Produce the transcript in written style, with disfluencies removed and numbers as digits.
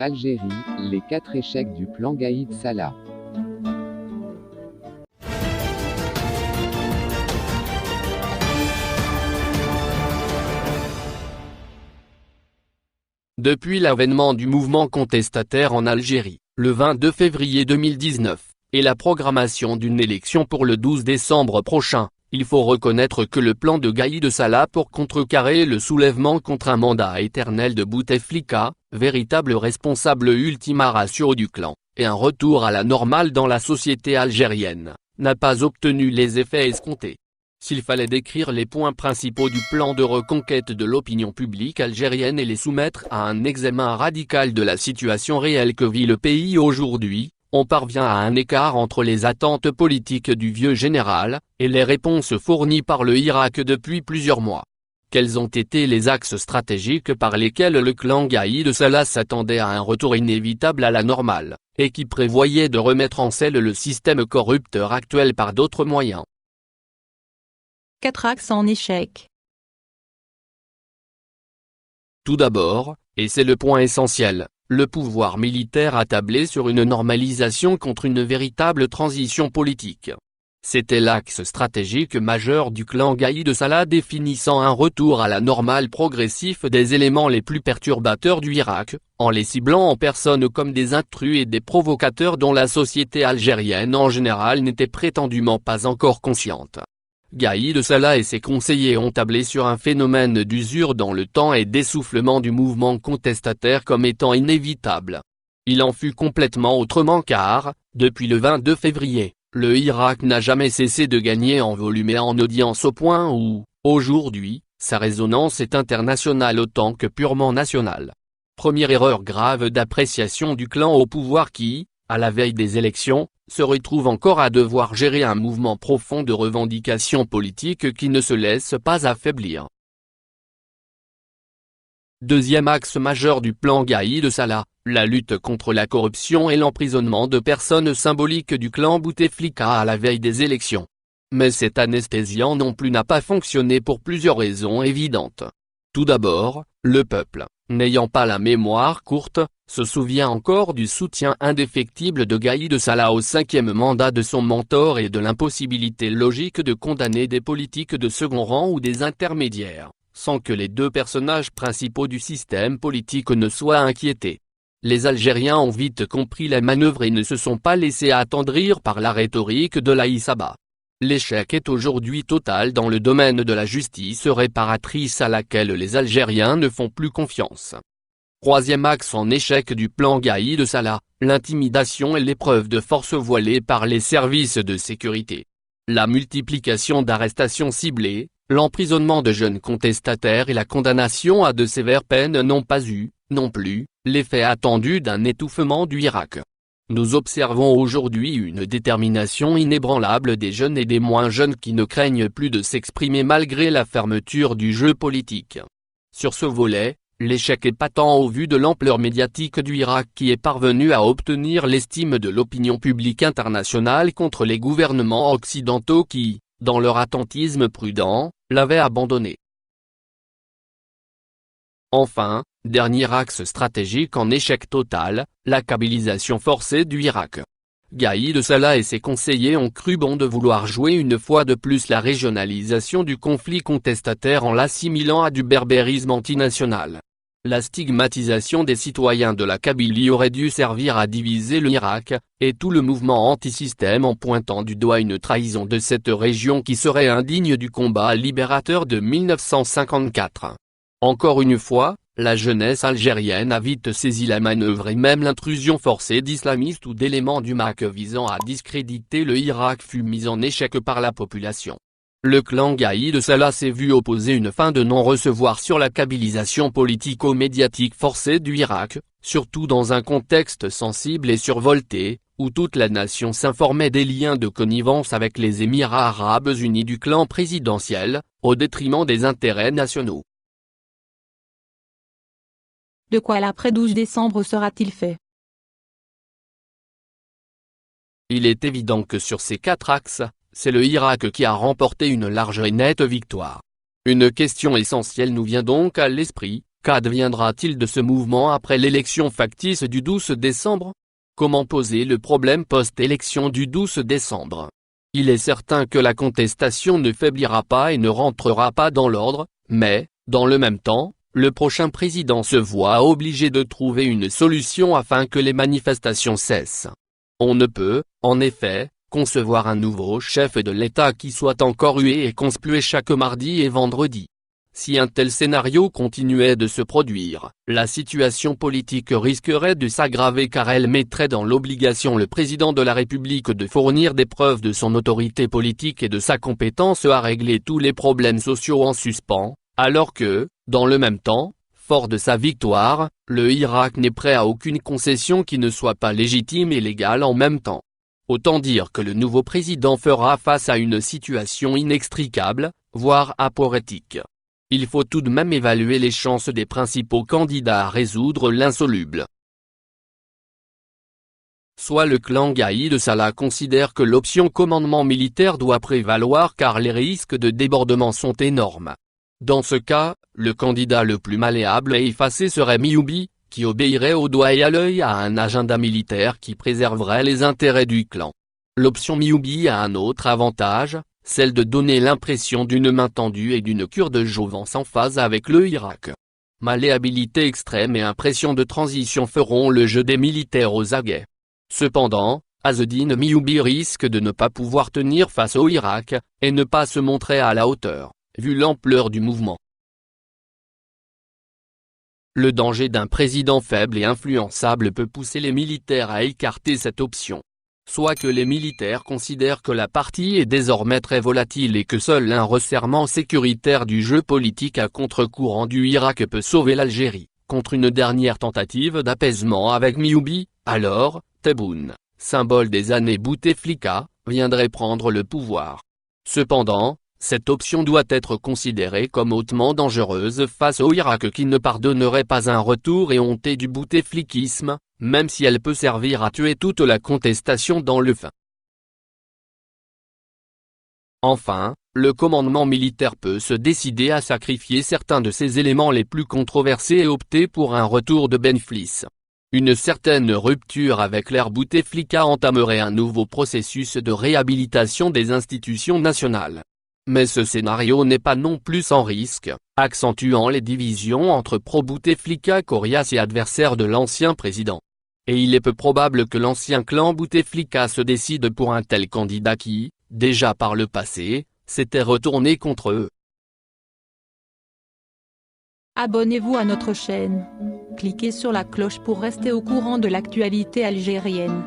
Algérie, les 4 échecs du plan Gaïd Salah. Depuis l'avènement du mouvement contestataire en Algérie, le 22 février 2019, et la programmation d'une élection pour le 12 décembre prochain, il faut reconnaître que le plan de Gaïd Salah pour contrecarrer le soulèvement contre un mandat éternel de Bouteflika, véritable responsable ultima ratio du clan, et un retour à la normale dans la société algérienne, n'a pas obtenu les effets escomptés. S'il fallait décrire les points principaux du plan de reconquête de l'opinion publique algérienne et les soumettre à un examen radical de la situation réelle que vit le pays aujourd'hui, on parvient à un écart entre les attentes politiques du vieux général, et les réponses fournies par le Irak depuis plusieurs mois. Quels ont été les axes stratégiques par lesquels le clan Gaïd Salah s'attendait à un retour inévitable à la normale, et qui prévoyait de remettre en selle le système corrupteur actuel par d'autres moyens? 4 axes en échec. Tout d'abord, et c'est le point essentiel, le pouvoir militaire a tablé sur une normalisation contre une véritable transition politique. C'était l'axe stratégique majeur du clan Gaïd Salah, définissant un retour à la normale progressif des éléments les plus perturbateurs du Irak, en les ciblant en personne comme des intrus et des provocateurs dont la société algérienne en général n'était prétendument pas encore consciente. Gaïd Salah et ses conseillers ont tablé sur un phénomène d'usure dans le temps et d'essoufflement du mouvement contestataire comme étant inévitable. Il en fut complètement autrement car, depuis le 22 février, le Irak n'a jamais cessé de gagner en volume et en audience au point où, aujourd'hui, sa résonance est internationale autant que purement nationale. Première erreur grave d'appréciation du clan au pouvoir qui, à la veille des élections, se retrouve encore à devoir gérer un mouvement profond de revendications politiques qui ne se laisse pas affaiblir. Deuxième axe majeur du plan Gaïd Salah, la lutte contre la corruption et l'emprisonnement de personnes symboliques du clan Bouteflika à la veille des élections. Mais cet anesthésiant non plus n'a pas fonctionné pour plusieurs raisons évidentes. Tout d'abord, le peuple, n'ayant pas la mémoire courte, se souvient encore du soutien indéfectible de Gaïd Salah au 5e mandat de son mentor et de l'impossibilité logique de condamner des politiques de second rang ou des intermédiaires, sans que les deux personnages principaux du système politique ne soient inquiétés. Les Algériens ont vite compris la manœuvre et ne se sont pas laissés attendrir par la rhétorique de l'Aïssaba. L'échec est aujourd'hui total dans le domaine de la justice réparatrice à laquelle les Algériens ne font plus confiance. Troisième axe en échec du plan Gaïd Salah, l'intimidation et l'épreuve de force voilée par les services de sécurité. La multiplication d'arrestations ciblées, l'emprisonnement de jeunes contestataires et la condamnation à de sévères peines n'ont pas eu, non plus, l'effet attendu d'un étouffement du Irak. Nous observons aujourd'hui une détermination inébranlable des jeunes et des moins jeunes qui ne craignent plus de s'exprimer malgré la fermeture du jeu politique. Sur ce volet, l'échec est patent au vu de l'ampleur médiatique du Irak qui est parvenu à obtenir l'estime de l'opinion publique internationale contre les gouvernements occidentaux qui, dans leur attentisme prudent, l'avaient abandonné. Enfin, dernier axe stratégique en échec total, la kabylisation forcée du Irak. Gaïd Salah et ses conseillers ont cru bon de vouloir jouer une fois de plus la régionalisation du conflit contestataire en l'assimilant à du berbérisme antinational. La stigmatisation des citoyens de la Kabylie aurait dû servir à diviser l'Irak, et tout le mouvement anti-système en pointant du doigt une trahison de cette région qui serait indigne du combat libérateur de 1954. Encore une fois, la jeunesse algérienne a vite saisi la manœuvre et même l'intrusion forcée d'islamistes ou d'éléments du MAK visant à discréditer le Irak fut mise en échec par la population. Le clan Gaïd Salah s'est vu opposer une fin de non-recevoir sur la kabylisation politico-médiatique forcée du Irak, surtout dans un contexte sensible et survolté, où toute la nation s'informait des liens de connivence avec les Émirats arabes unis du clan présidentiel, au détriment des intérêts nationaux. De quoi l'après-12 décembre sera-t-il fait? Il est évident que sur ces 4 axes, c'est le Irak qui a remporté une large et nette victoire. Une question essentielle nous vient donc à l'esprit, Qu'adviendra-t-il de ce mouvement après l'élection factice du 12 décembre? Comment poser le problème post-élection du 12 décembre? Il est certain que la contestation ne faiblira pas et ne rentrera pas dans l'ordre, mais, dans le même temps, le prochain président se voit obligé de trouver une solution afin que les manifestations cessent. On ne peut, en effet, concevoir un nouveau chef de l'État qui soit encore hué et conspué chaque mardi et vendredi. Si un tel scénario continuait de se produire, la situation politique risquerait de s'aggraver car elle mettrait dans l'obligation le président de la République de fournir des preuves de son autorité politique et de sa compétence à régler tous les problèmes sociaux en suspens, alors que, dans le même temps, fort de sa victoire, le Irak n'est prêt à aucune concession qui ne soit pas légitime et légale en même temps. Autant dire que le nouveau président fera face à une situation inextricable, voire aporétique. Il faut tout de même évaluer les chances des principaux candidats à résoudre l'insoluble. Soit le clan Gaïd Salah considère que l'option commandement militaire doit prévaloir car les risques de débordement sont énormes. Dans ce cas, le candidat le plus malléable et effacé serait Miyoubi, qui obéirait au doigt et à l'œil à un agenda militaire qui préserverait les intérêts du clan. L'option Miyoubi a un autre avantage, celle de donner l'impression d'une main tendue et d'une cure de jouvence en phase avec le Irak. Malléabilité extrême et impression de transition feront le jeu des militaires aux aguets. Cependant, Azzeddine Miyoubi risque de ne pas pouvoir tenir face au Irak, et ne pas se montrer à la hauteur, vu l'ampleur du mouvement. Le danger d'un président faible et influençable peut pousser les militaires à écarter cette option. Soit que les militaires considèrent que la partie est désormais très volatile et que seul un resserrement sécuritaire du jeu politique à contre-courant du Irak peut sauver l'Algérie, contre une dernière tentative d'apaisement avec Miyoubi, alors, Tebboune, symbole des années Bouteflika, viendrait prendre le pouvoir. Cependant, cette option doit être considérée comme hautement dangereuse face au Irak qui ne pardonnerait pas un retour éhonté du bouteflikisme, même si elle peut servir à tuer toute la contestation dans le fin. Enfin, le commandement militaire peut se décider à sacrifier certains de ses éléments les plus controversés et opter pour un retour de Benflis. Une certaine rupture avec l'ère Bouteflika entamerait un nouveau processus de réhabilitation des institutions nationales. Mais ce scénario n'est pas non plus sans risque, accentuant les divisions entre pro-Bouteflika coriaces et adversaires de l'ancien président. Et il est peu probable que l'ancien clan Bouteflika se décide pour un tel candidat qui, déjà par le passé, s'était retourné contre eux. Abonnez-vous à notre chaîne. Cliquez sur la cloche pour rester au courant de l'actualité algérienne.